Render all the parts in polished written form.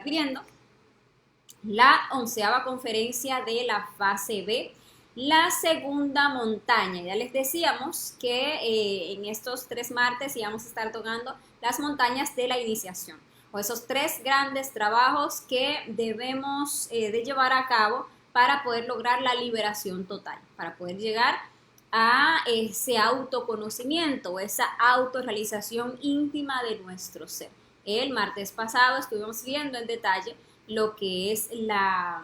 viendo la 11ª conferencia de la fase B, la segunda montaña. Ya les decíamos que en estos 3 martes íbamos a estar tocando las montañas de la iniciación, o esos 3 grandes trabajos que debemos de llevar a cabo para poder lograr la liberación total, para poder llegar a ese autoconocimiento, esa autorrealización íntima de nuestro ser. El martes pasado estuvimos viendo en detalle lo que es la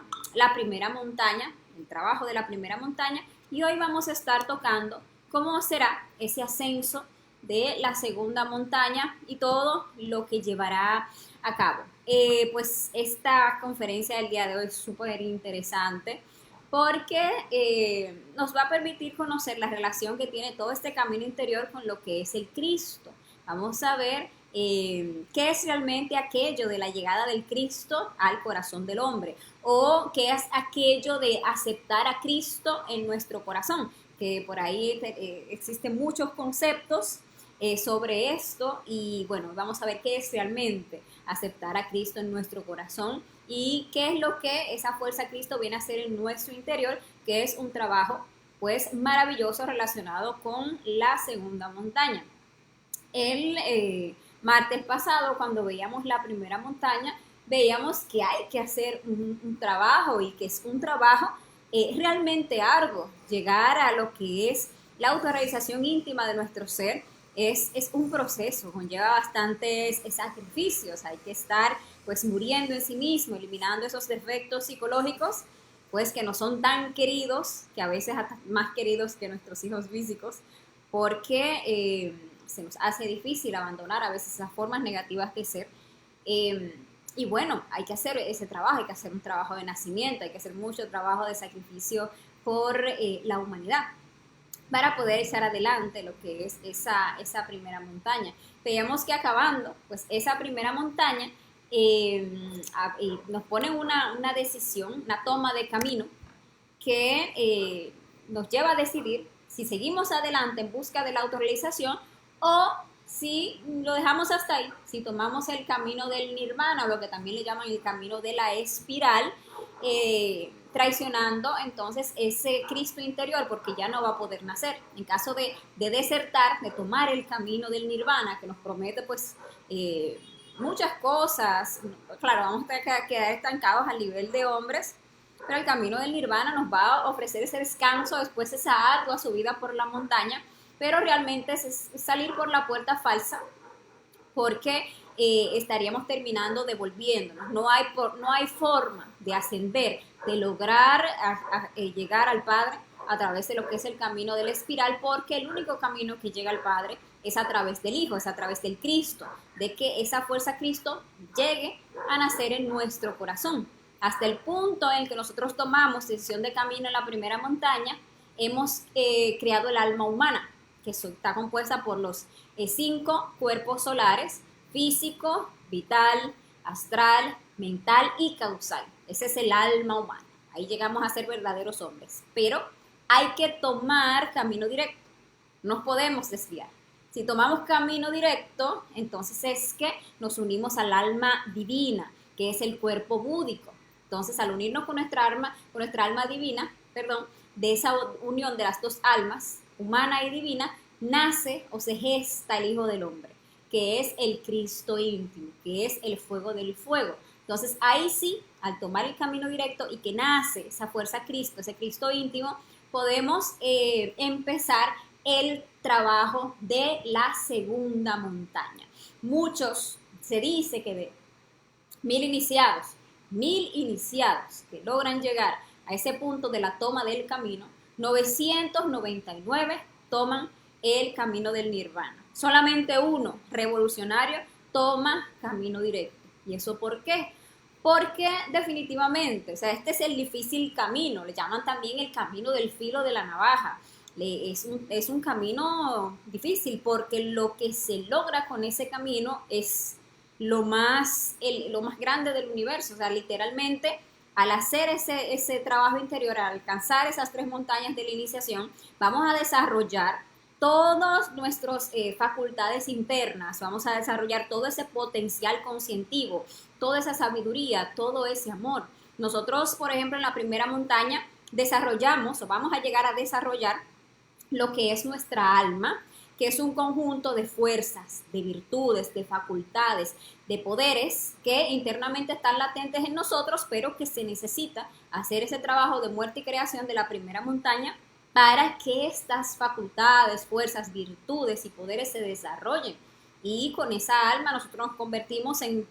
primera montaña, el trabajo de la primera montaña, y hoy vamos a estar tocando cómo será ese ascenso de la segunda montaña y todo lo que llevará a cabo. Pues esta conferencia del día de hoy es súper interesante porque nos va a permitir conocer la relación que tiene todo este camino interior con lo que es el Cristo. Vamos a ver qué es realmente aquello de la llegada del Cristo al corazón del hombre, o qué es aquello de aceptar a Cristo en nuestro corazón, que por ahí existen muchos conceptos sobre esto, y bueno, vamos a ver qué es realmente aceptar a Cristo en nuestro corazón y qué es lo que esa fuerza Cristo viene a hacer en nuestro interior, que es un trabajo pues maravilloso relacionado con la segunda montaña. El martes pasado, cuando veíamos la primera montaña, veíamos que hay que hacer un trabajo, y que es un trabajo realmente arduo. Llegar a lo que es la autorrealización íntima de nuestro ser es un proceso, conlleva bastantes sacrificios. Hay que estar pues muriendo en sí mismo, eliminando esos defectos psicológicos pues que no son tan queridos, que a veces hasta más queridos que nuestros hijos físicos, porque se nos hace difícil abandonar a veces esas formas negativas de ser. Y bueno, hay que hacer ese trabajo, hay que hacer un trabajo de nacimiento, hay que hacer mucho trabajo de sacrificio por la humanidad para poder echar adelante lo que es esa primera montaña. Veíamos que acabando pues esa primera montaña, nos ponen una decisión, una toma de camino que nos lleva a decidir si seguimos adelante en busca de la autorrealización, o si lo dejamos hasta ahí, si tomamos el camino del nirvana, o lo que también le llaman el camino de la espiral, traicionando entonces ese Cristo interior, porque ya no va a poder nacer. En caso de desertar, de tomar el camino del nirvana, que nos promete pues muchas cosas, claro, vamos a quedar estancados al nivel de hombres, pero el camino del nirvana nos va a ofrecer ese descanso después de esa ardua subida por la montaña, pero realmente es salir por la puerta falsa, porque estaríamos terminando devolviéndonos. No hay forma de ascender, de lograr llegar al Padre a través de lo que es el camino de la espiral, porque el único camino que llega al Padre es a través del Hijo, es a través del Cristo, de que esa fuerza Cristo llegue a nacer en nuestro corazón. Hasta el punto en que nosotros tomamos decisión de camino en la primera montaña, hemos creado el alma humana, que está compuesta por los 5 cuerpos solares: físico, vital, astral, mental y causal. Ese es el alma humana. Ahí llegamos a ser verdaderos hombres. Pero hay que tomar camino directo. No podemos desviar. Si tomamos camino directo, entonces es que nos unimos al alma divina, que es el cuerpo búdico. Entonces, al unirnos con nuestra alma divina, de esa unión de las dos almas, humana y divina, nace o se gesta el Hijo del Hombre, que es el Cristo íntimo, que es el fuego del fuego. Entonces, ahí sí, al tomar el camino directo y que nace esa fuerza Cristo, ese Cristo íntimo, podemos empezar el trabajo de la segunda montaña. Muchos, se dice que de 1000 iniciados que logran llegar a ese punto de la toma del camino, 999 toman el camino del nirvana. Solamente uno, revolucionario, toma camino directo. ¿Y eso por qué? Porque definitivamente, o sea, este es el difícil camino, le llaman también el camino del filo de la navaja. Es un camino difícil, porque lo que se logra con ese camino es lo más grande del universo. O sea, literalmente, al hacer ese trabajo interior, al alcanzar esas 3 montañas de la iniciación, vamos a desarrollar todas nuestras facultades internas, vamos a desarrollar todo ese potencial conscientivo, toda esa sabiduría, todo ese amor. Nosotros, por ejemplo, en la primera montaña desarrollamos o vamos a llegar a desarrollar lo que es nuestra alma, que es un conjunto de fuerzas, de virtudes, de facultades, de poderes que internamente están latentes en nosotros, pero que se necesita hacer ese trabajo de muerte y creación de la primera montaña para que estas facultades, fuerzas, virtudes y poderes se desarrollen. Y con esa alma nosotros nos convertimos en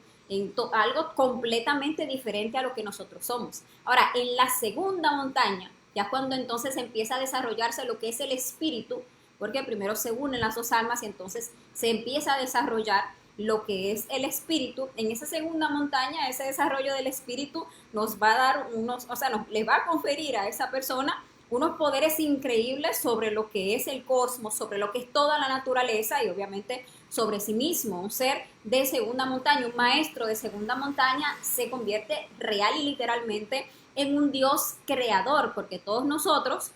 algo completamente diferente a lo que nosotros somos. Ahora, en la segunda montaña, ya cuando entonces empieza a desarrollarse lo que es el espíritu, porque primero se unen las dos almas y entonces se empieza a desarrollar lo que es el espíritu. En esa segunda montaña, ese desarrollo del espíritu nos va a dar unos, o sea, le va a conferir a esa persona unos poderes increíbles sobre lo que es el cosmos, sobre lo que es toda la naturaleza y obviamente sobre sí mismo. Un ser de segunda montaña, un maestro de segunda montaña se convierte real y literalmente en un Dios creador, porque todos nosotros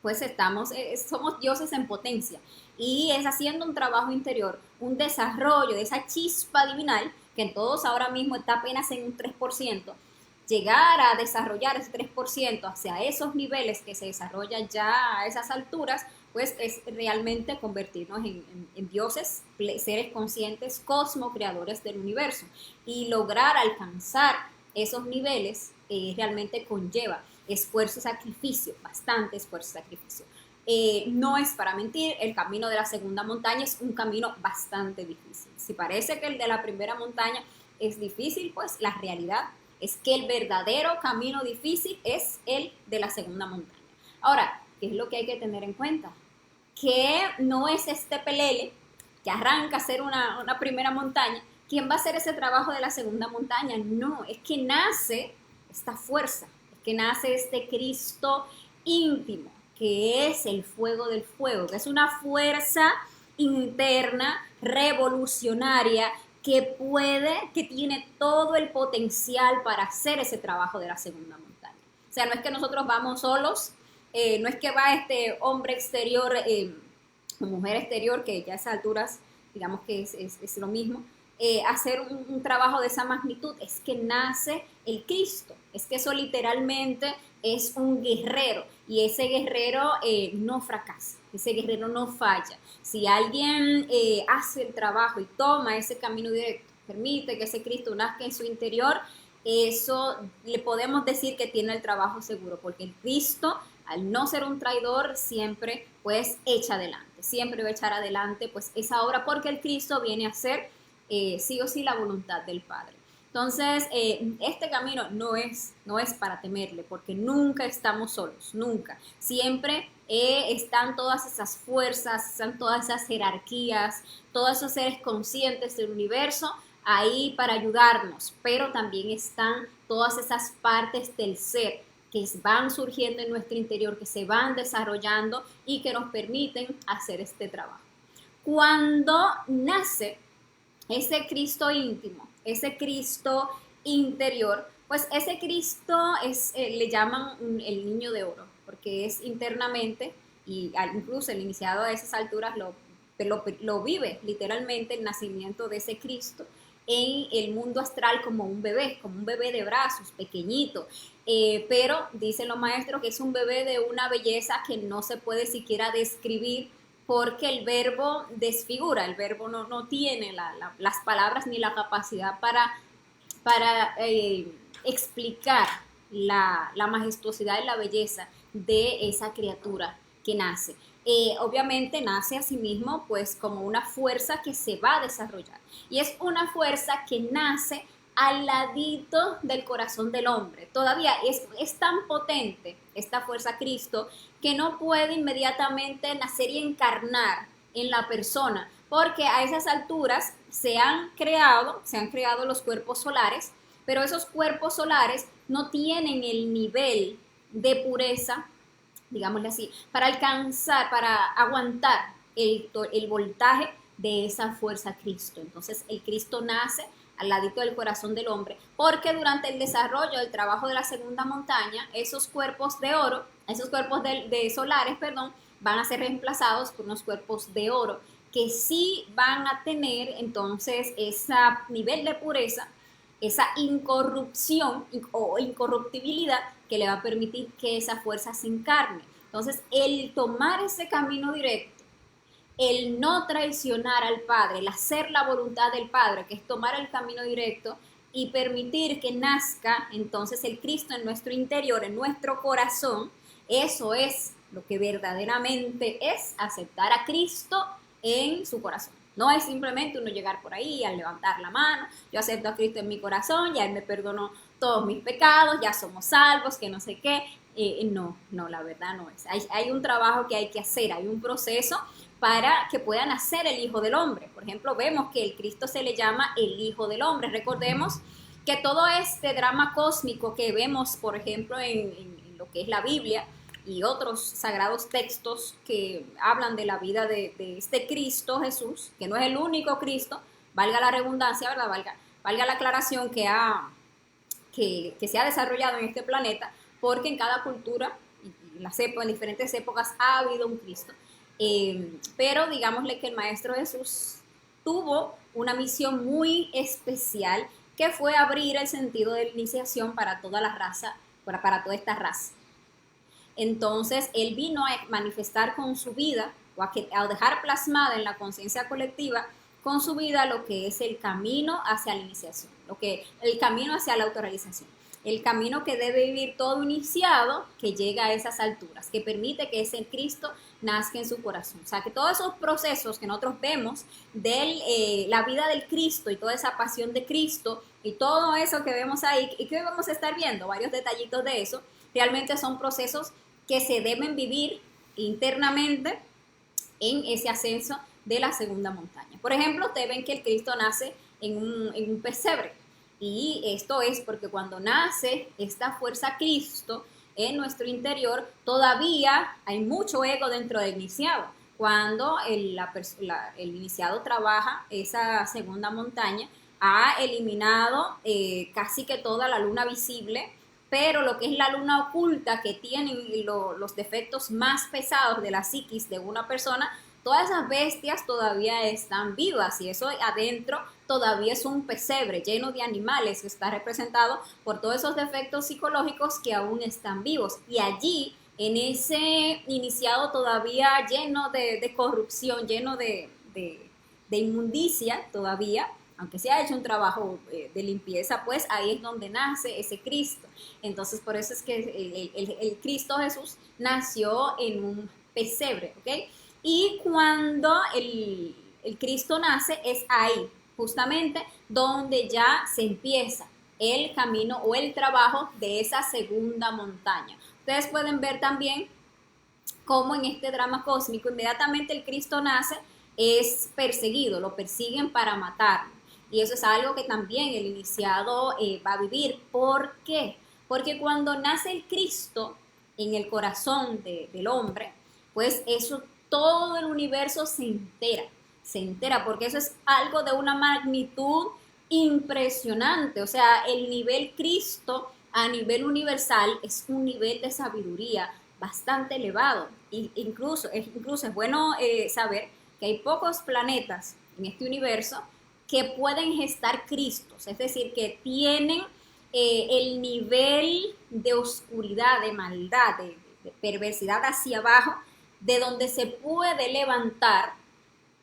pues somos dioses en potencia y es haciendo un trabajo interior, un desarrollo de esa chispa divinal que en todos ahora mismo está apenas en un 3%, llegar a desarrollar ese 3% hacia esos niveles que se desarrollan ya a esas alturas, pues es realmente convertirnos en dioses, seres conscientes, cosmo-creadores del universo. Y lograr alcanzar esos niveles realmente conlleva esfuerzo y sacrificio, bastante esfuerzo y sacrificio. No es para mentir, el camino de la segunda montaña es un camino bastante difícil. Si parece que el de la primera montaña es difícil, pues la realidad es que el verdadero camino difícil es el de la segunda montaña. Ahora, ¿qué es lo que hay que tener en cuenta? Que no es este pelele que arranca a ser una primera montaña, ¿quién va a hacer ese trabajo de la segunda montaña? No, es que nace esta fuerza, es que nace este Cristo íntimo, que es el fuego del fuego, que es una fuerza interna, revolucionaria, que tiene todo el potencial para hacer ese trabajo de la segunda montaña. O sea, no es que nosotros vamos solos, no es que va este hombre exterior o mujer exterior, que ya a esas alturas digamos que es lo mismo, hacer un trabajo de esa magnitud, es que nace el Cristo, es que eso literalmente es un guerrero y ese guerrero no fracasa, ese guerrero no falla. Si alguien hace el trabajo y toma ese camino directo, permite que ese Cristo nazca en su interior, eso le podemos decir que tiene el trabajo seguro, porque el Cristo, al no ser un traidor, siempre pues echa adelante, siempre va a echar adelante pues esa obra, porque el Cristo viene a ser sí o sí la voluntad del Padre. Entonces, este camino no es para temerle, porque nunca estamos solos, nunca. Siempre están todas esas fuerzas, están todas esas jerarquías, todos esos seres conscientes del universo ahí para ayudarnos, pero también están todas esas partes del ser que van surgiendo en nuestro interior, que se van desarrollando y que nos permiten hacer este trabajo. Cuando nace ese Cristo íntimo, ese Cristo interior, pues ese Cristo le llaman el niño de oro, porque es internamente, y incluso el iniciado a esas alturas lo vive literalmente el nacimiento de ese Cristo en el mundo astral como un bebé de brazos, pequeñito, pero dicen los maestros que es un bebé de una belleza que no se puede siquiera describir, porque el verbo desfigura, el verbo no tiene las palabras ni la capacidad para explicar la majestuosidad y la belleza de esa criatura que nace. Obviamente nace a sí mismo pues como una fuerza que se va a desarrollar y es una fuerza que nace al ladito del corazón del hombre. Todavía es tan potente esta fuerza Cristo que no puede inmediatamente nacer y encarnar en la persona, porque a esas alturas se han creado los cuerpos solares, pero esos cuerpos solares no tienen el nivel de pureza, digámosle así, para alcanzar, para aguantar el voltaje de esa fuerza Cristo. Entonces el Cristo nace al ladito del corazón del hombre, porque durante el desarrollo del trabajo de la segunda montaña, esos cuerpos de oro, esos cuerpos de solares, perdón, van a ser reemplazados por unos cuerpos de oro que sí van a tener entonces ese nivel de pureza, esa incorrupción o incorruptibilidad que le va a permitir que esa fuerza se encarne. Entonces, el tomar ese camino directo, el no traicionar al Padre, el hacer la voluntad del Padre, que es tomar el camino directo y permitir que nazca entonces el Cristo en nuestro interior, en nuestro corazón, eso es lo que verdaderamente es aceptar a Cristo en su corazón. No es simplemente uno llegar por ahí al levantar la mano, yo acepto a Cristo en mi corazón, ya Él me perdonó todos mis pecados, ya somos salvos, que no sé qué. No, la verdad no es. Hay un trabajo que hay que hacer, hay un proceso para que puedan hacer el Hijo del Hombre. Por ejemplo, vemos que el Cristo se le llama el Hijo del Hombre. Recordemos que todo este drama cósmico que vemos, por ejemplo, en lo que es la Biblia y otros sagrados textos que hablan de la vida de este Cristo Jesús, que no es el único Cristo, valga la redundancia, ¿verdad? Valga la aclaración que se ha desarrollado en este planeta, porque en cada cultura, en diferentes épocas ha habido un Cristo. Pero digámosle que el Maestro Jesús tuvo una misión muy especial, que fue abrir el sentido de la iniciación para toda la raza, para toda esta raza. Entonces, él vino a manifestar con su vida, o a dejar plasmada en la conciencia colectiva, con su vida lo que es el camino hacia la iniciación, el camino hacia la autorrealización, el camino que debe vivir todo iniciado que llega a esas alturas, que permite que ese Cristo nazca en su corazón. O sea, que todos esos procesos que nosotros vemos de la vida del Cristo y toda esa pasión de Cristo y todo eso que vemos ahí, y que hoy vamos a estar viendo varios detallitos de eso, realmente son procesos que se deben vivir internamente en ese ascenso de la segunda montaña. Por ejemplo, ustedes ven que el Cristo nace en un pesebre. Y esto es porque cuando nace esta fuerza Cristo en nuestro interior, todavía hay mucho ego dentro del iniciado. Cuando el iniciado trabaja esa segunda montaña, ha eliminado casi que toda la luna visible, pero lo que es la luna oculta, que tienen los defectos más pesados de la psiquis de una persona, todas esas bestias todavía están vivas, y eso adentro todavía es un pesebre lleno de animales que está representado por todos esos defectos psicológicos que aún están vivos. Y allí, en ese iniciado todavía lleno de corrupción, lleno de inmundicia todavía, aunque se ha hecho un trabajo de limpieza, pues ahí es donde nace ese Cristo. Entonces, por eso es que el Cristo Jesús nació en un pesebre, ¿ok? Y cuando el Cristo nace, es ahí, justamente, donde ya se empieza el camino o el trabajo de esa segunda montaña. Ustedes pueden ver también cómo en este drama cósmico, inmediatamente el Cristo nace, es perseguido, lo persiguen para matarlo. Y eso es algo que también el iniciado va a vivir. ¿Por qué? Porque cuando nace el Cristo en el corazón del hombre, pues eso, todo el universo se entera, porque eso es algo de una magnitud impresionante. O sea, el nivel Cristo a nivel universal es un nivel de sabiduría bastante elevado. Incluso es bueno saber que hay pocos planetas en este universo que pueden gestar Cristos, es decir, que tienen el nivel de oscuridad, de maldad, de perversidad hacia abajo, de donde se puede levantar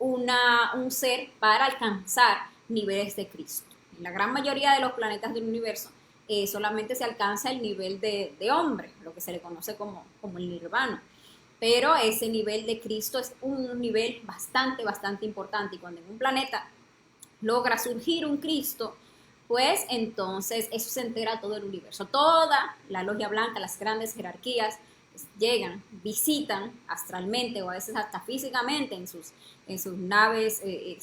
un ser para alcanzar niveles de Cristo. En la gran mayoría de los planetas del universo solamente se alcanza el nivel de hombre, lo que se le conoce como el nirvana. Pero ese nivel de Cristo es un nivel bastante importante, y cuando en un planeta logra surgir un Cristo, pues entonces eso se entera todo el universo. Toda la logia blanca, las grandes jerarquías, pues, llegan, visitan astralmente o a veces hasta físicamente en sus naves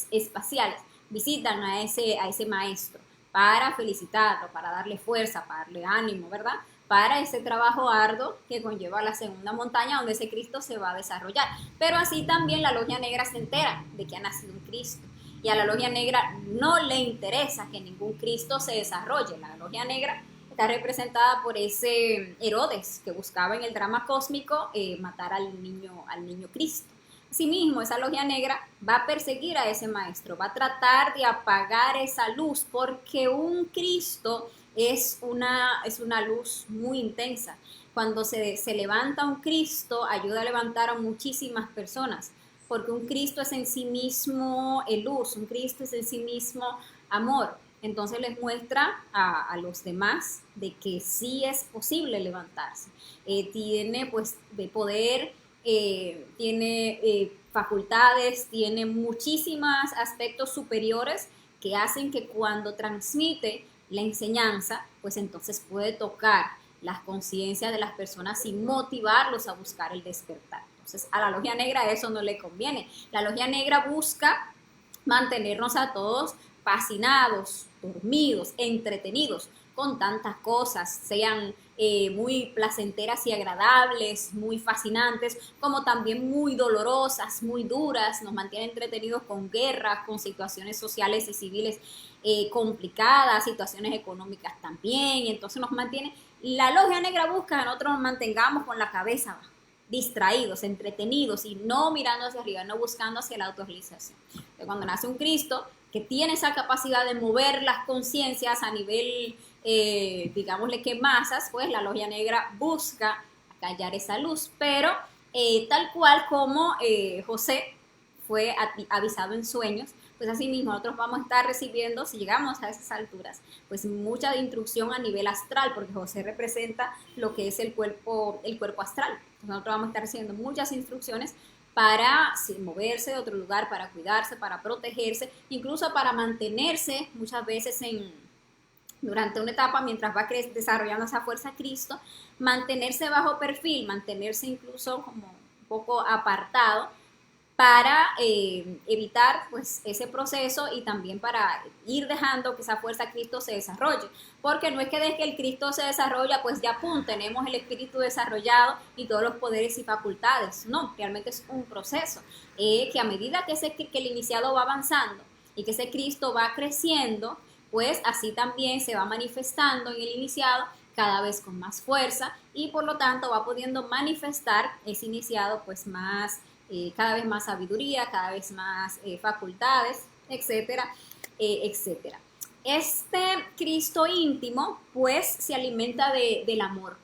espaciales, visitan a ese maestro para felicitarlo, para darle fuerza, para darle ánimo, ¿verdad? Para ese trabajo arduo que conlleva la segunda montaña, donde ese Cristo se va a desarrollar. Pero así también la logia negra se entera de que ha nacido un Cristo. Y a la logia negra no le interesa que ningún Cristo se desarrolle. La logia negra está representada por ese Herodes que buscaba en el drama cósmico matar al niño Cristo. Asimismo, esa logia negra va a perseguir a ese maestro, va a tratar de apagar esa luz, porque un Cristo es una luz muy intensa. Cuando se levanta un Cristo, ayuda a levantar a muchísimas personas, porque un Cristo es en sí mismo luz, un Cristo es en sí mismo amor. Entonces les muestra a los demás de que sí es posible levantarse. Tiene pues de poder, tiene facultades, tiene muchísimos aspectos superiores que hacen que cuando transmite la enseñanza, pues entonces puede tocar las conciencias de las personas y motivarlos a buscar el despertar. Entonces a la logia negra eso no le conviene. La logia negra busca mantenernos a todos fascinados, dormidos, entretenidos con tantas cosas, sean muy placenteras y agradables, muy fascinantes, como también muy dolorosas, muy duras, nos mantiene entretenidos con guerras, con situaciones sociales y civiles complicadas, situaciones económicas también, y entonces nos mantiene, la logia negra busca que nosotros nos mantengamos con la cabeza baja, distraídos, entretenidos y no mirando hacia arriba, no buscando hacia la autorrealización. Entonces, cuando nace un Cristo que tiene esa capacidad de mover las conciencias a nivel, digámosle que masas, pues la logia negra busca callar esa luz, pero tal cual como José fue avisado en sueños, pues así mismo nosotros vamos a estar recibiendo, si llegamos a esas alturas, pues mucha instrucción a nivel astral, porque José representa lo que es el cuerpo astral. Entonces nosotros vamos a estar recibiendo muchas instrucciones para moverse de otro lugar, para cuidarse, para protegerse, incluso para mantenerse muchas veces durante una etapa, mientras va desarrollando esa fuerza Cristo, mantenerse bajo perfil, mantenerse incluso como un poco apartado, para evitar pues ese proceso y también para ir dejando que esa fuerza Cristo se desarrolle, porque no es que desde que el Cristo se desarrolla pues ya pum, tenemos el espíritu desarrollado y todos los poderes y facultades, no, realmente es un proceso que a medida que el iniciado va avanzando y que ese Cristo va creciendo, pues así también se va manifestando en el iniciado cada vez con más fuerza y por lo tanto va pudiendo manifestar ese iniciado pues más cada vez más sabiduría, cada vez más facultades, etcétera, etcétera. Este Cristo íntimo, pues, se alimenta del amor,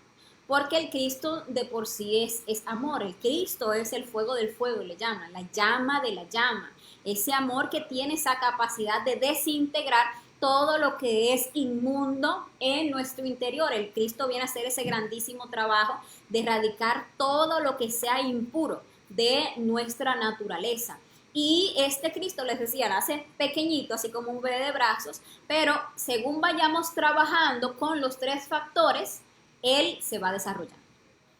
porque el Cristo de por sí es amor, el Cristo es el fuego del fuego, le llaman, la llama de la llama, ese amor que tiene esa capacidad de desintegrar todo lo que es inmundo en nuestro interior. El Cristo viene a hacer ese grandísimo trabajo de erradicar todo lo que sea impuro de nuestra naturaleza. Y este Cristo, les decía, nace pequeñito, así como un bebé de brazos, pero según vayamos trabajando con los tres factores, él se va desarrollando.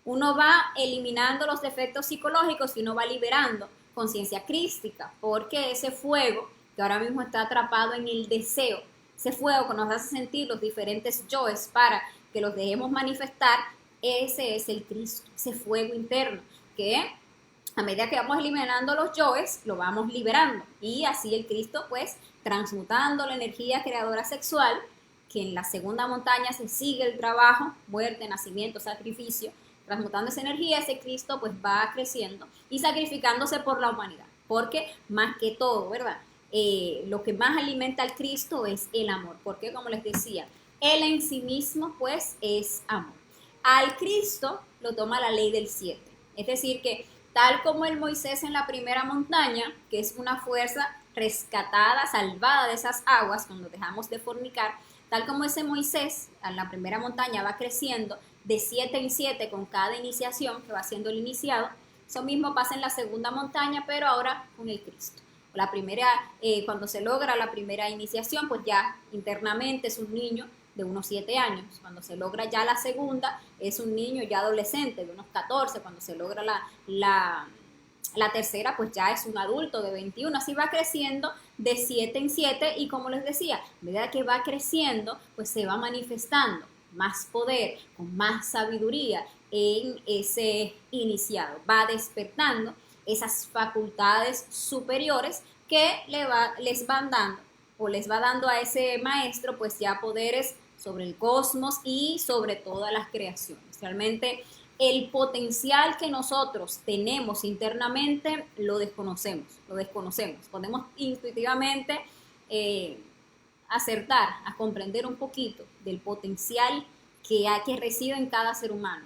Uno va eliminando los defectos psicológicos y uno va liberando conciencia crística, porque ese fuego que ahora mismo está atrapado en el deseo, ese fuego que nos hace sentir los diferentes yoes para que los dejemos manifestar, ese es el Cristo, ese fuego interno que a medida que vamos eliminando los yoes, lo vamos liberando. Y así el Cristo, pues, transmutando la energía creadora sexual, que en la segunda montaña se sigue el trabajo, muerte, nacimiento, sacrificio, transmutando esa energía, ese Cristo, pues, va creciendo y sacrificándose por la humanidad. Porque, más que todo, ¿verdad? Lo que más alimenta al Cristo es el amor. Porque, como les decía, Él en sí mismo, pues, es amor. Al Cristo lo toma la ley del 7. Es decir, que tal como el Moisés en la primera montaña, que es una fuerza rescatada, salvada de esas aguas cuando dejamos de fornicar, tal como ese Moisés en la primera montaña va creciendo de 7 en 7 con cada iniciación que va siendo el iniciado, eso mismo pasa en la segunda montaña, pero ahora con el Cristo. La primera, cuando se logra la primera iniciación, pues ya internamente es un niño de unos 7 años. Cuando se logra ya la segunda, es un niño ya adolescente de unos 14. Cuando se logra la tercera, pues ya es un adulto de 21. Así va creciendo de 7 en 7 y como les decía, a medida que va creciendo, pues se va manifestando más poder, con más sabiduría en ese iniciado. Va despertando esas facultades superiores que les van dando o les va dando a ese maestro pues ya poderes sobre el cosmos y sobre todas las creaciones. Realmente el potencial que nosotros tenemos internamente lo desconocemos, lo desconocemos. Podemos intuitivamente acertar a comprender un poquito del potencial que reside en cada ser humano.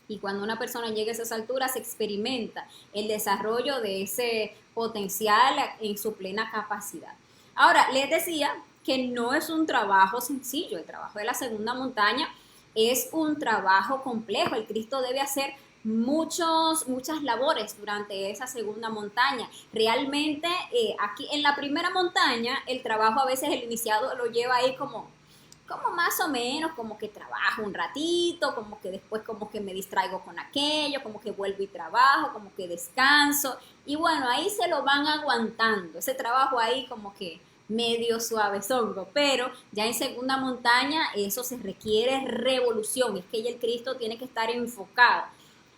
Y cuando una persona llega a esas alturas, se experimenta el desarrollo de ese potencial en su plena capacidad. Ahora, les decía que no es un trabajo sencillo. El trabajo de la segunda montaña es un trabajo complejo. El Cristo debe hacer muchas labores durante esa segunda montaña. Realmente, aquí en la primera montaña, el trabajo a veces el iniciado lo lleva ahí como más o menos, como que trabajo un ratito, como que después como que me distraigo con aquello, como que vuelvo y trabajo, como que descanso. Y bueno, ahí se lo van aguantando, ese trabajo ahí como que medio suavezongo, pero ya en segunda montaña eso se requiere revolución, es que ya el Cristo tiene que estar enfocado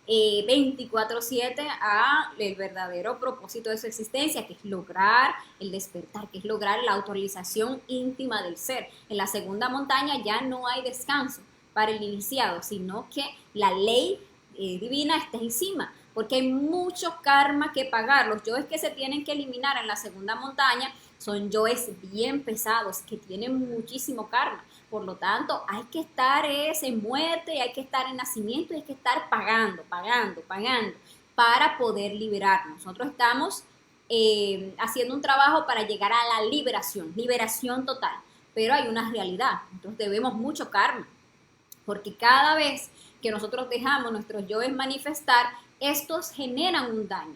24/7 a el verdadero propósito de su existencia, que es lograr el despertar, que es lograr la autorización íntima del ser. En la segunda montaña ya no hay descanso para el iniciado, sino que la ley divina está encima, porque hay mucho karma que pagar. Los yoes que se tienen que eliminar en la segunda montaña son yoes bien pesados, que tienen muchísimo karma. Por lo tanto, hay que estar en muerte, hay que estar en nacimiento y hay que estar pagando para poder liberarnos. Nosotros estamos haciendo un trabajo para llegar a la liberación total. Pero hay una realidad, nosotros debemos mucho karma, porque cada vez que nosotros dejamos nuestros yoes manifestar, estos generan un daño.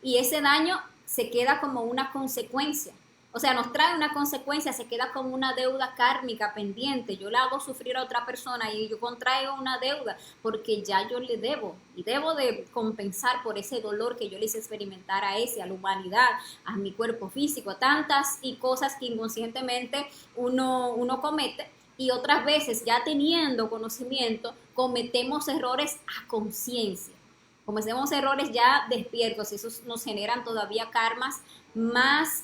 Y ese daño se queda como una consecuencia. O sea, nos trae una consecuencia, se queda como una deuda kármica pendiente. Yo le hago sufrir a otra persona y yo contraigo una deuda porque ya yo le debo. Y debo de compensar por ese dolor que yo le hice experimentar a a la humanidad, a mi cuerpo físico, a tantas y cosas que inconscientemente uno comete. Y otras veces, ya teniendo conocimiento, cometemos errores a conciencia. Cometemos errores ya despiertos y esos nos generan todavía karmas más,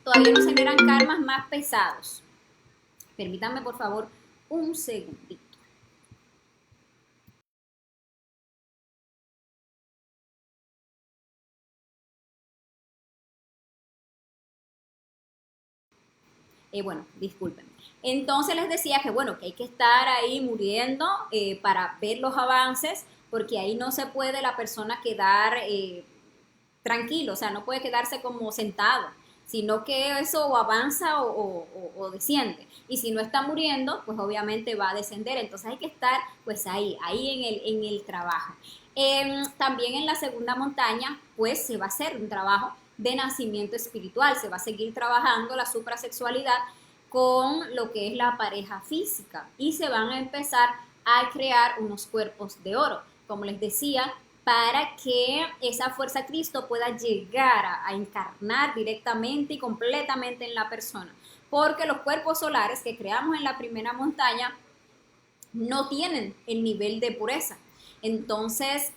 todavía nos generan karmas más pesados. Permítanme, por favor, un segundito. Bueno, disculpen. Entonces les decía que bueno, que hay que estar ahí muriendo para ver los avances, porque ahí no se puede la persona quedar tranquilo, o sea, no puede quedarse como sentado, sino que eso o avanza o desciende. Y si no está muriendo, pues obviamente va a descender. Entonces hay que estar pues ahí en el trabajo. También en la segunda montaña, pues se va a hacer un trabajo de nacimiento espiritual, se va a seguir trabajando la suprasexualidad con lo que es la pareja física y se van a empezar a crear unos cuerpos de oro. Como les decía, para que esa fuerza Cristo pueda llegar a encarnar directamente y completamente en la persona. Porque los cuerpos solares que creamos en la primera montaña no tienen el nivel de pureza. Entonces,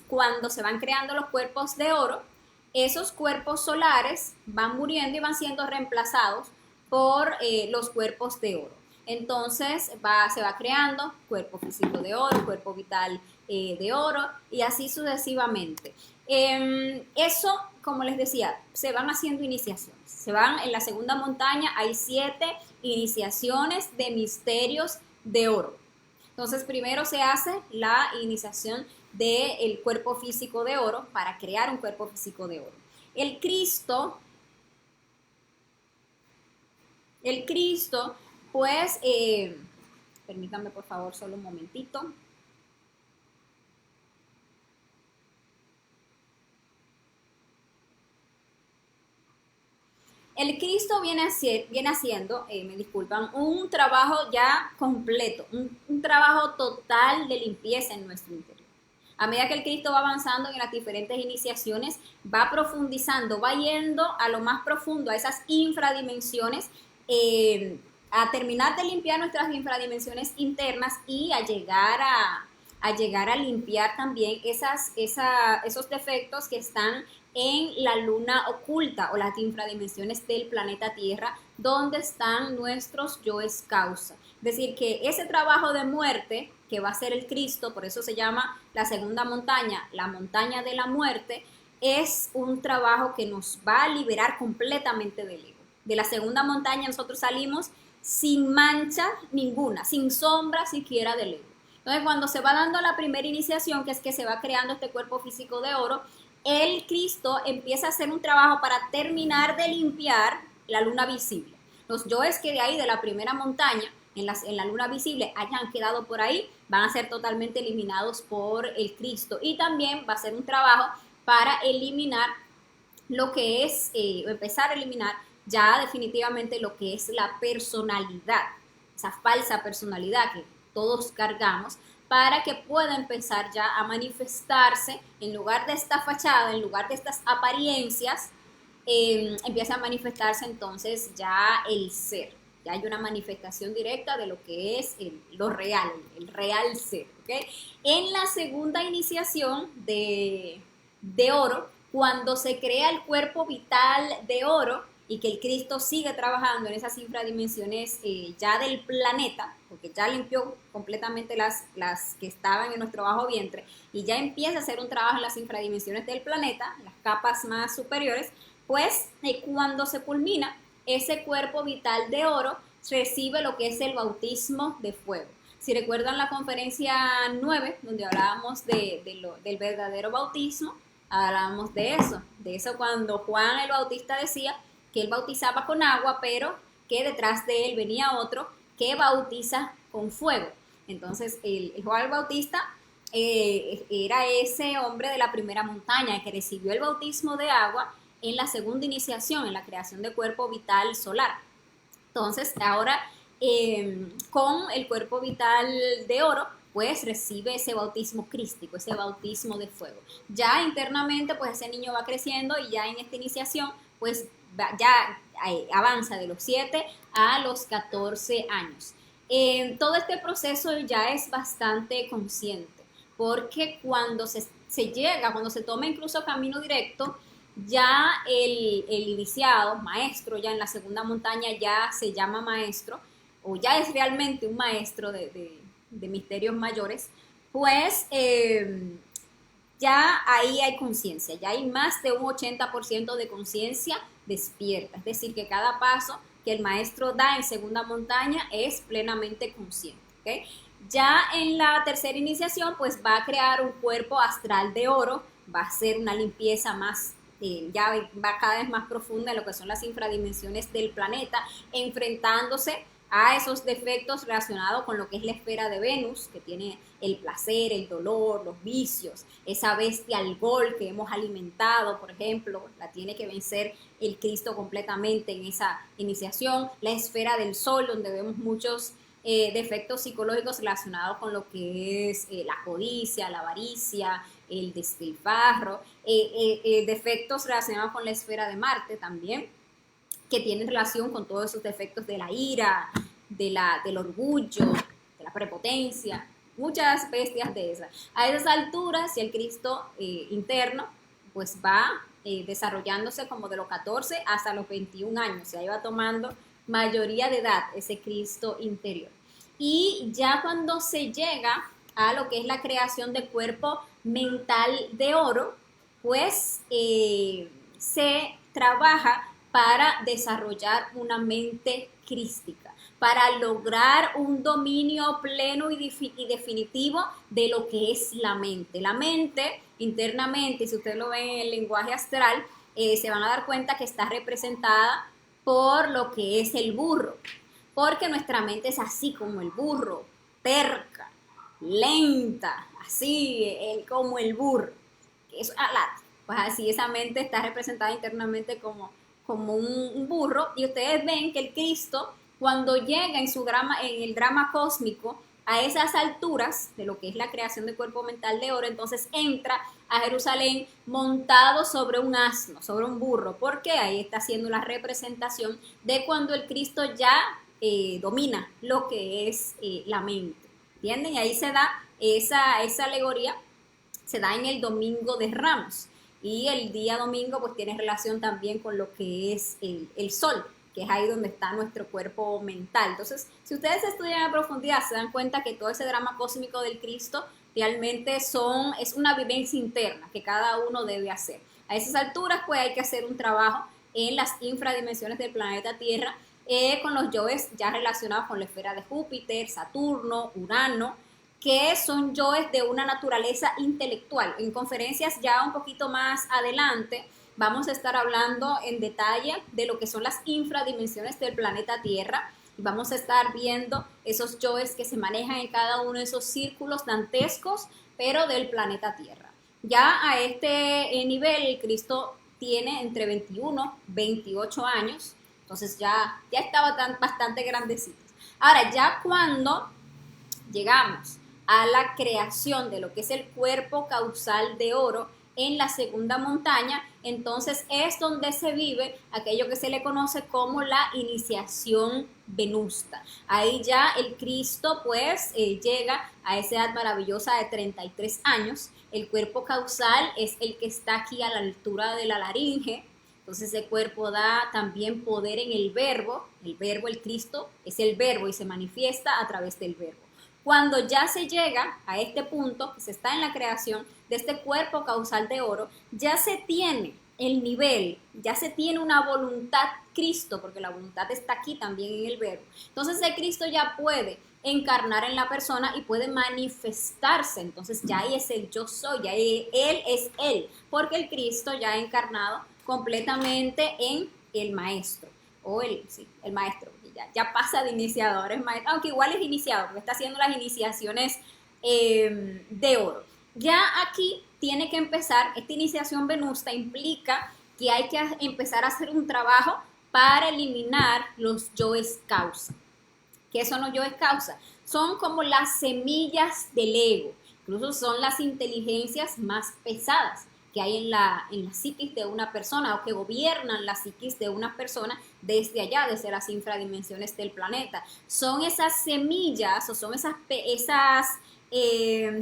cuando se van creando los cuerpos de oro, esos cuerpos solares van muriendo y van siendo reemplazados por los cuerpos de oro. Entonces se va creando cuerpo físico de oro, cuerpo vital de oro y así sucesivamente. Eso, como les decía, se van haciendo iniciaciones. Se van en la segunda montaña, hay 7 iniciaciones de misterios de oro. Entonces primero se hace la iniciación del cuerpo físico de oro para crear un cuerpo físico de oro. El Cristo, pues, permítanme por favor solo un momentito. El Cristo viene haciendo, me disculpan, un trabajo ya completo, un trabajo total de limpieza en nuestro interior. A medida que el Cristo va avanzando en las diferentes iniciaciones, va profundizando, va yendo a lo más profundo, a esas infradimensiones, a terminar de limpiar nuestras infradimensiones internas y a llegar a limpiar también esos defectos que están en la luna oculta o las infradimensiones del planeta Tierra, donde están nuestros yoes causa. Es decir, que ese trabajo de muerte que va a ser el Cristo, por eso se llama la segunda montaña, la montaña de la muerte, es un trabajo que nos va a liberar completamente del ego. De la segunda montaña nosotros salimos sin mancha ninguna, sin sombra siquiera del ego. Entonces, cuando se va dando la primera iniciación, que es que se va creando este cuerpo físico de oro, el Cristo empieza a hacer un trabajo para terminar de limpiar la luna visible. Los yoes que de ahí, de la primera montaña, en la luna visible, hayan quedado por ahí, van a ser totalmente eliminados por el Cristo. Y también va a ser un trabajo para eliminar lo que es, empezar a eliminar ya definitivamente lo que es la personalidad, esa falsa personalidad que todos cargamos, para que pueda empezar ya a manifestarse en lugar de esta fachada, en lugar de estas apariencias, empieza a manifestarse entonces ya el ser. Ya hay una manifestación directa de lo que es lo real, el real ser. ¿Okay? En la segunda iniciación de oro, cuando se crea el cuerpo vital de oro y que el Cristo sigue trabajando en esas infradimensiones ya del planeta, porque ya limpió completamente las que estaban en nuestro bajo vientre y ya empieza a hacer un trabajo en las infradimensiones del planeta, las capas más superiores, pues cuando se culmina ese cuerpo vital de oro, recibe lo que es el bautismo de fuego. Si recuerdan la conferencia 9, donde hablábamos del verdadero bautismo, hablábamos de eso cuando Juan el Bautista decía que él bautizaba con agua, pero que detrás de él venía otro que bautiza con fuego. Entonces, el Juan el Bautista era ese hombre de la primera montaña que recibió el bautismo de agua en la segunda iniciación, en la creación de cuerpo vital solar. Entonces, ahora con el cuerpo vital de oro, pues recibe ese bautismo crístico, ese bautismo de fuego. Ya internamente, pues ese niño va creciendo y ya en esta iniciación, pues ya avanza de los 7 a los 14 años. Todo este proceso ya es bastante consciente, porque cuando se llega, cuando se toma incluso camino directo, ya el iniciado, maestro, ya en la segunda montaña ya se llama maestro, o ya es realmente un maestro de misterios mayores, pues ya ahí hay conciencia, ya hay más de un 80% de conciencia despierta, es decir, que cada paso que el maestro da en segunda montaña es plenamente consciente. ¿Okay? Ya en la tercera iniciación, pues va a crear un cuerpo astral de oro, va a hacer una limpieza más ya va cada vez más profunda en lo que son las infradimensiones del planeta, enfrentándose a esos defectos relacionados con lo que es la esfera de Venus, que tiene el placer, el dolor, los vicios, esa bestia algol que hemos alimentado, por ejemplo, la tiene que vencer el Cristo completamente en esa iniciación, la esfera del Sol, donde vemos muchos defectos psicológicos relacionados con lo que es la codicia, la avaricia, el despilfarro, defectos relacionados con la esfera de Marte también, que tienen relación con todos esos defectos de la ira, del orgullo, de la prepotencia, muchas bestias de esas. A esas alturas, si el Cristo interno, pues va desarrollándose como de los 14 hasta los 21 años, y ahí va tomando mayoría de edad ese Cristo interior. Y ya cuando se llega a lo que es la creación de cuerpo mental de oro, pues se trabaja para desarrollar una mente crística, para lograr un dominio pleno y definitivo de lo que es la mente. La mente, internamente, si ustedes lo ven en el lenguaje astral, se van a dar cuenta que está representada por lo que es el burro, porque nuestra mente es así como el burro, terca, lenta, así como el burro, que es pues así esa mente está representada internamente como un burro, y ustedes ven que el Cristo, cuando llega en el drama cósmico a esas alturas de lo que es la creación de cuerpo mental de oro, entonces entra a Jerusalén montado sobre un asno, sobre un burro, porque ahí está haciendo la representación de cuando el Cristo ya domina lo que es la mente, ¿entienden? Y ahí se da esa alegoría, se da en el Domingo de Ramos. Y el día domingo pues tiene relación también con lo que es el sol, que es ahí donde está nuestro cuerpo mental. Entonces, si ustedes estudian a profundidad, se dan cuenta que todo ese drama cósmico del Cristo realmente es una vivencia interna que cada uno debe hacer. A esas alturas, pues hay que hacer un trabajo en las infradimensiones del planeta Tierra, con los yoes ya relacionados con la esfera de Júpiter, Saturno, Urano, que son yoes de una naturaleza intelectual. En conferencias ya un poquito más adelante vamos a estar hablando en detalle de lo que son las infradimensiones del planeta Tierra. Y vamos a estar viendo esos yoes que se manejan en cada uno de esos círculos dantescos, pero del planeta Tierra. Ya a este nivel, el Cristo tiene entre 21 y 28 años, entonces ya estaba bastante grandecito. Ahora, ya cuando llegamos a la creación de lo que es el cuerpo causal de oro en la segunda montaña, entonces es donde se vive aquello que se le conoce como la iniciación venusta. Ahí ya el Cristo pues llega a esa edad maravillosa de 33 años. El cuerpo causal es el que está aquí a la altura de la laringe. Entonces ese cuerpo da también poder en el verbo, el Cristo es el verbo y se manifiesta a través del verbo. Cuando ya se llega a este punto, que se está en la creación de este cuerpo causal de oro, ya se tiene el nivel, ya se tiene una voluntad Cristo, porque la voluntad está aquí también en el verbo. Entonces el Cristo ya puede encarnar en la persona y puede manifestarse. Entonces ya ahí es el yo soy, ya Él es Él, porque el Cristo ya ha encarnado completamente en el maestro, o el maestro. Ya pasa de iniciador, es maestro, aunque igual es iniciado, porque está haciendo las iniciaciones de oro. Ya aquí tiene que empezar, esta iniciación venusta implica que hay que empezar a hacer un trabajo para eliminar los yoes causa. ¿Qué son los yoes causa? Son como las semillas del ego, incluso son las inteligencias más pesadas que hay en la psiquis de una persona o que gobiernan la psiquis de una persona desde allá, desde las infradimensiones del planeta. Son esas semillas o son esas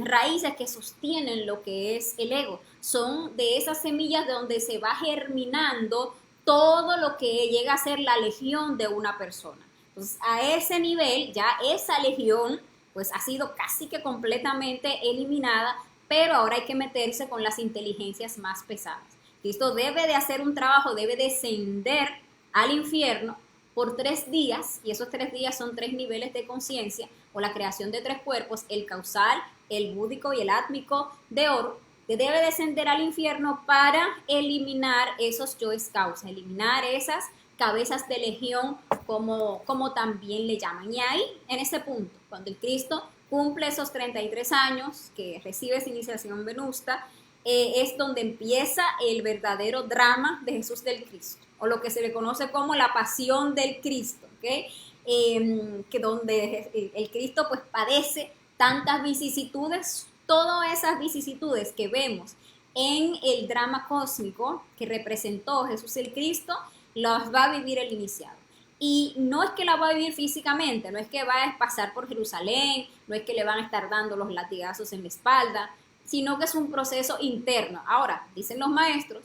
raíces que sostienen lo que es el ego. Son de esas semillas de donde se va germinando todo lo que llega a ser la legión de una persona. Entonces, a ese nivel, ya esa legión pues ha sido casi que completamente eliminada, pero ahora hay que meterse con las inteligencias más pesadas. Cristo debe de hacer un trabajo, debe descender al infierno por 3 días, y esos 3 días son 3 niveles de conciencia, o la creación de 3 cuerpos, el causal, el búdico y el átmico de oro, que debe descender al infierno para eliminar esos yoes causa, eliminar esas cabezas de legión, como también le llaman. Y ahí, en ese punto, cuando el Cristo cumple esos 33 años, que recibe esa iniciación venusta, es donde empieza el verdadero drama de Jesús del Cristo, o lo que se le conoce como la pasión del Cristo, ¿okay? Que donde el Cristo pues padece tantas vicisitudes, todas esas vicisitudes que vemos en el drama cósmico que representó Jesús el Cristo, las va a vivir el iniciado. Y no es que la va a vivir físicamente, no es que va a pasar por Jerusalén, no es que le van a estar dando los latigazos en la espalda, sino que es un proceso interno. Ahora, dicen los maestros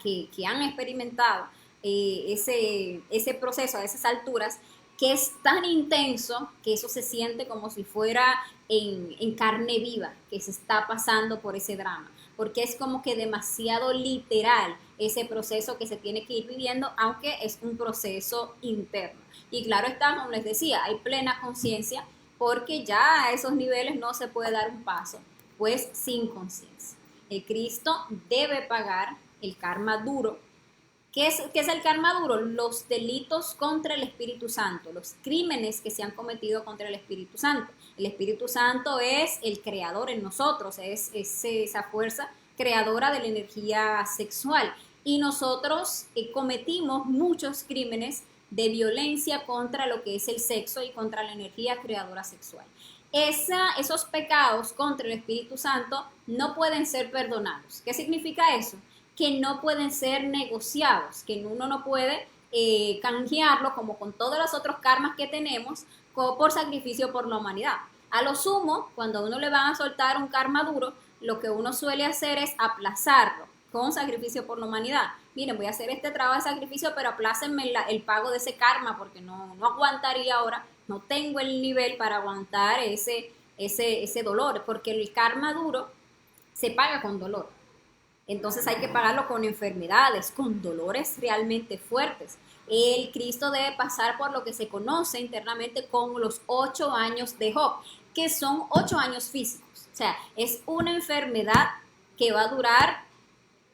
que han experimentado ese proceso a esas alturas, que es tan intenso que eso se siente como si fuera en carne viva, que se está pasando por ese drama, porque es como que demasiado literal ese proceso que se tiene que ir viviendo, aunque es un proceso interno. Y claro está, como les decía, hay plena conciencia, porque ya a esos niveles no se puede dar un paso, pues sin conciencia. El Cristo debe pagar el karma duro. ¿Qué es el karma duro? Los delitos contra el Espíritu Santo, los crímenes que se han cometido contra el Espíritu Santo. El Espíritu Santo es el creador en nosotros, es esa fuerza creadora de la energía sexual. Y nosotros cometimos muchos crímenes de violencia contra lo que es el sexo y contra la energía creadora sexual. Esos pecados contra el Espíritu Santo no pueden ser perdonados. ¿Qué significa eso? Que no pueden ser negociados, que uno no puede canjearlo como con todos los otros karmas que tenemos por sacrificio por la humanidad. A lo sumo, cuando a uno le van a soltar un karma duro, lo que uno suele hacer es aplazarlo con sacrificio por la humanidad. Miren, voy a hacer este trabajo de sacrificio, pero aplácenme el pago de ese karma porque no aguantaría ahora, no tengo el nivel para aguantar ese dolor, porque el karma duro se paga con dolor. Entonces hay que pagarlo con enfermedades, con dolores realmente fuertes. El Cristo debe pasar por lo que se conoce internamente como los 8 años de Job, que son 8 años físicos. O sea, es una enfermedad que va a durar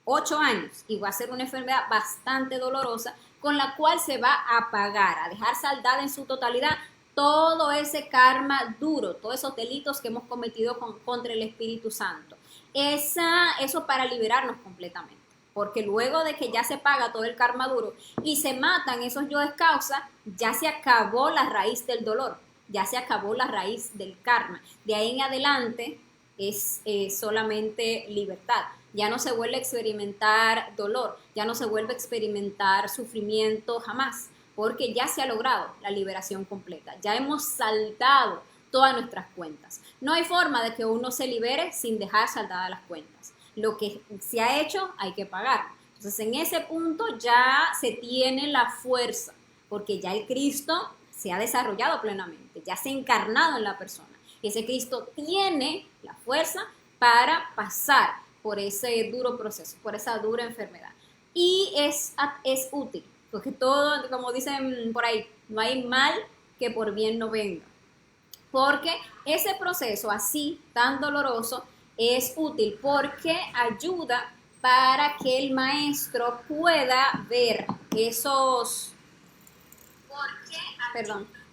8 años y va a ser una enfermedad bastante dolorosa con la cual se va a pagar, a dejar saldada en su totalidad todo ese karma duro, todos esos delitos que hemos cometido contra el Espíritu Santo. Eso para liberarnos completamente, porque luego de que ya se paga todo el karma duro y se matan esos yoes causa, ya se acabó la raíz del dolor, ya se acabó la raíz del karma. De ahí en adelante es solamente libertad. Ya no se vuelve a experimentar dolor, ya no se vuelve a experimentar sufrimiento jamás, porque ya se ha logrado la liberación completa, ya hemos saldado todas nuestras cuentas. No hay forma de que uno se libere sin dejar saldadas las cuentas. Lo que se ha hecho hay que pagar. Entonces en ese punto ya se tiene la fuerza, porque ya el Cristo se ha desarrollado plenamente, ya se ha encarnado en la persona. Y ese Cristo tiene la fuerza para pasar por ese duro proceso, por esa dura enfermedad. Y es útil, porque todo, como dicen por ahí, no hay mal que por bien no venga. Porque ese proceso así, tan doloroso, es útil porque ayuda para que el maestro pueda ver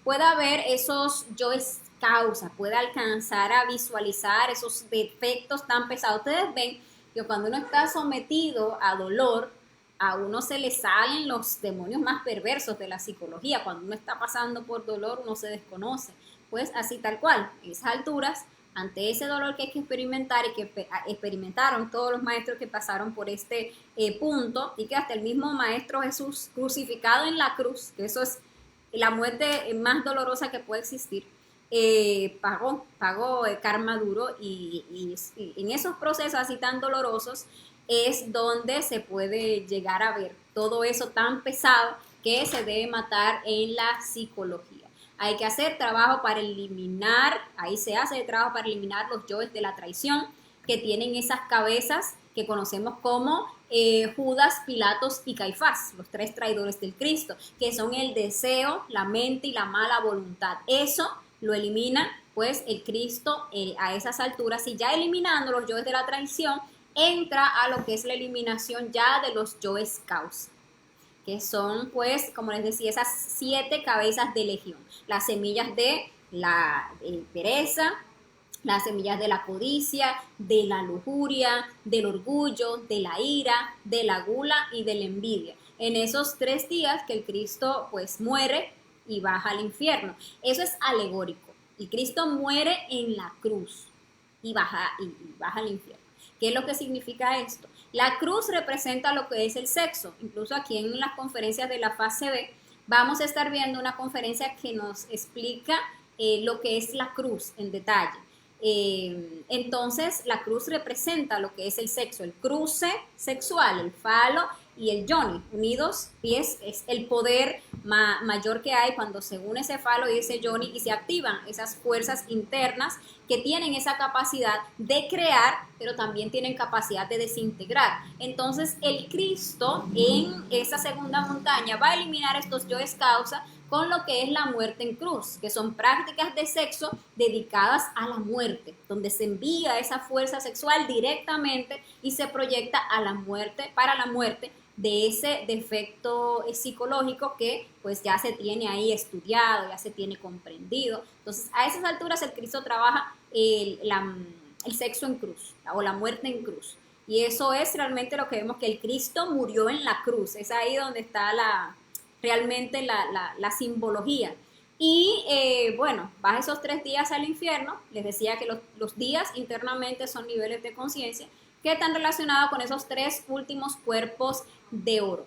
pueda ver esos yoes causa, pueda alcanzar a visualizar esos defectos tan pesados. Ustedes ven que cuando uno está sometido a dolor, a uno se le salen los demonios más perversos de la psicología. Cuando uno está pasando por dolor, uno se desconoce. Pues así tal cual, en esas alturas, ante ese dolor que hay que experimentar y que experimentaron todos los maestros que pasaron por este punto, y que hasta el mismo Maestro Jesús crucificado en la cruz, que eso es la muerte más dolorosa que puede existir, pagó karma duro y en esos procesos así tan dolorosos es donde se puede llegar a ver todo eso tan pesado que se debe matar en la psicología. Hay que hacer trabajo para eliminar, ahí se hace el trabajo para eliminar los yoes de la traición que tienen esas cabezas que conocemos como Judas, Pilatos y Caifás, los 3 traidores del Cristo, que son el deseo, la mente y la mala voluntad. Eso lo elimina pues el Cristo a esas alturas, y ya eliminando los yoes de la traición, entra a lo que es la eliminación ya de los yoes causa, que son pues, como les decía, esas 7 cabezas de legión, las semillas de la pereza, las semillas de la codicia, de la lujuria, del orgullo, de la ira, de la gula y de la envidia. En esos 3 días que el Cristo pues muere y baja al infierno. Eso es alegórico. El Cristo muere en la cruz y baja al infierno. ¿Qué es lo que significa esto? La cruz representa lo que es el sexo. Incluso aquí en las conferencias de la fase B vamos a estar viendo una conferencia que nos explica lo que es la cruz en detalle. Entonces la cruz representa lo que es el sexo, el cruce sexual, el falo y el yoni unidos, y es el poder mayor que hay cuando se une ese falo y ese yoni y se activan esas fuerzas internas que tienen esa capacidad de crear, pero también tienen capacidad de desintegrar. Entonces el Cristo en esa segunda montaña va a eliminar estos yoes causa con lo que es la muerte en cruz, que son prácticas de sexo dedicadas a la muerte, donde se envía esa fuerza sexual directamente y se proyecta a la muerte, para la muerte de ese defecto psicológico que pues ya se tiene ahí estudiado, ya se tiene comprendido. Entonces a esas alturas el Cristo trabaja el sexo en cruz o la muerte en cruz, y eso es realmente lo que vemos, que el Cristo murió en la cruz. Es ahí donde está realmente la simbología. Y bueno, baja esos 3 días al infierno. Les decía que los días internamente son niveles de conciencia que están relacionados con esos 3 últimos cuerpos de oro.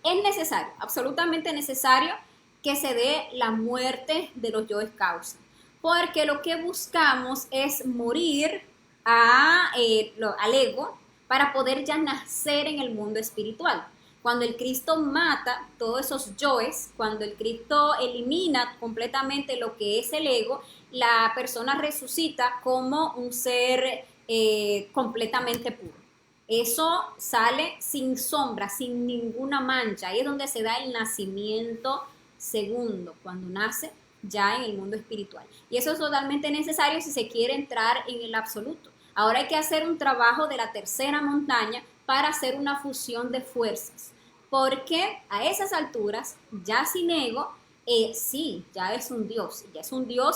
Es necesario, absolutamente necesario, que se dé la muerte de los yoes causa, porque lo que buscamos es morir al ego para poder ya nacer en el mundo espiritual. Cuando el Cristo mata todos esos yoes, cuando el Cristo elimina completamente lo que es el ego, la persona resucita como un ser completamente puro. Eso sale sin sombra, sin ninguna mancha. Ahí es donde se da el nacimiento segundo, cuando nace ya en el mundo espiritual. Y eso es totalmente necesario si se quiere entrar en el absoluto. Ahora hay que hacer un trabajo de la tercera montaña para hacer una fusión de fuerzas. Porque a esas alturas, ya sin ego, sí, ya es un Dios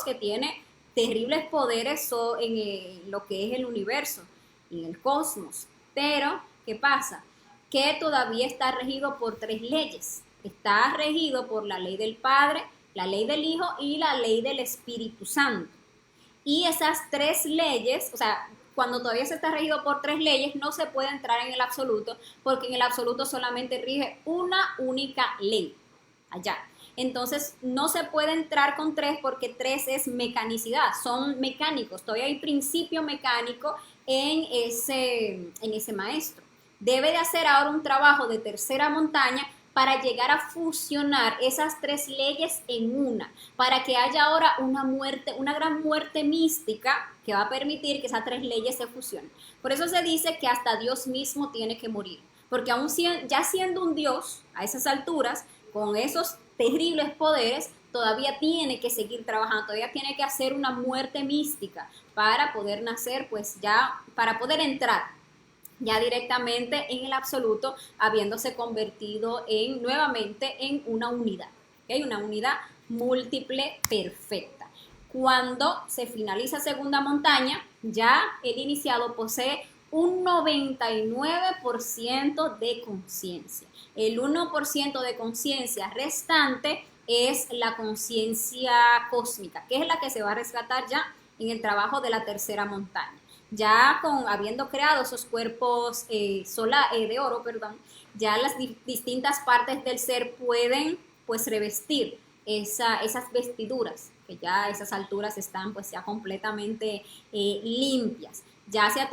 que tiene terribles poderes en lo que es el universo, en el cosmos. Pero, ¿qué pasa? Que todavía está regido por tres leyes. Está regido por la ley del Padre, la ley del Hijo y la ley del Espíritu Santo. Y esas tres leyes, o sea, cuando todavía se está regido por tres leyes, no se puede entrar en el absoluto, porque en el absoluto solamente rige una única ley, allá. Entonces, no se puede entrar con tres porque tres es mecanicidad, son mecánicos, todavía hay principio mecánico en ese maestro. Debe de hacer ahora un trabajo de tercera montaña para llegar a fusionar esas tres leyes en una, para que haya ahora una muerte, una gran muerte mística que va a permitir que esas tres leyes se fusionen. Por eso se dice que hasta Dios mismo tiene que morir, porque aún ya siendo un Dios a esas alturas, con esos terribles poderes, todavía tiene que seguir trabajando, todavía tiene que hacer una muerte mística para poder nacer, pues ya, para poder entrar ya directamente en el absoluto, habiéndose convertido nuevamente en una unidad, ¿okay? Una unidad múltiple perfecta. Cuando se finaliza segunda montaña, ya el iniciado posee un 99% de conciencia. El 1% de conciencia restante es la conciencia cósmica, que es la que se va a rescatar ya en el trabajo de la tercera montaña. Ya habiendo creado esos cuerpos de oro, ya las distintas partes del ser pueden pues revestir esas vestiduras, que ya a esas alturas están pues ya completamente limpias. Ya se ha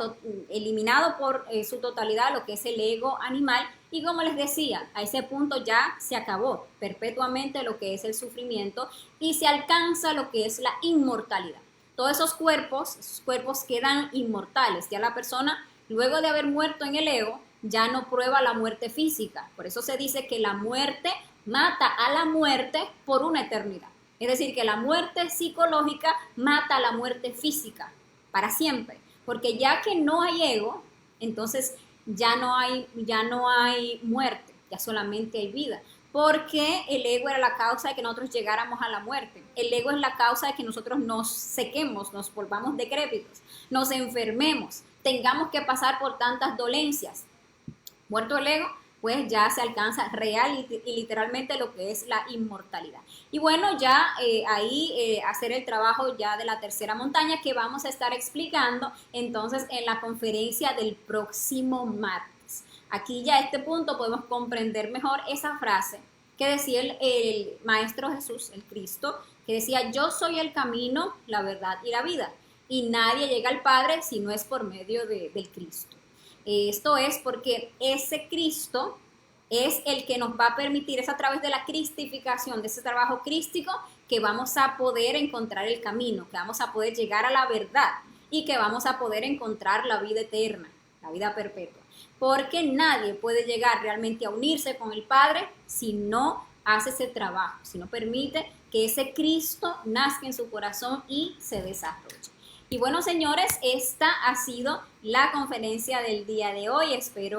eliminado por su totalidad lo que es el ego animal, y como les decía, a ese punto ya se acabó perpetuamente lo que es el sufrimiento y se alcanza lo que es la inmortalidad. Todos esos cuerpos quedan inmortales. Ya la persona, luego de haber muerto en el ego, ya no prueba la muerte física. Por eso se dice que la muerte mata a la muerte por una eternidad. Es decir, que la muerte psicológica mata a la muerte física para siempre. Porque ya que no hay ego, entonces ya no hay muerte, ya solamente hay vida. Porque el ego era la causa de que nosotros llegáramos a la muerte. El ego es la causa de que nosotros nos sequemos, nos volvamos decrépitos, nos enfermemos, tengamos que pasar por tantas dolencias. Muerto el ego, pues ya se alcanza real y literalmente lo que es la inmortalidad. Y bueno, ya hacer el trabajo ya de la tercera montaña, que vamos a estar explicando entonces en la conferencia del próximo martes. Aquí ya a este punto podemos comprender mejor esa frase que decía el Maestro Jesús, el Cristo, que decía: yo soy el camino, la verdad y la vida, y nadie llega al Padre si no es por medio del Cristo. Esto es porque ese Cristo es el que nos va a permitir, es a través de la cristificación, de ese trabajo crístico, que vamos a poder encontrar el camino, que vamos a poder llegar a la verdad y que vamos a poder encontrar la vida eterna, la vida perpetua. Porque nadie puede llegar realmente a unirse con el Padre si no hace ese trabajo, si no permite que ese Cristo nazca en su corazón y se desarrolle. Y bueno, señores, esta ha sido la conferencia del día de hoy. Espero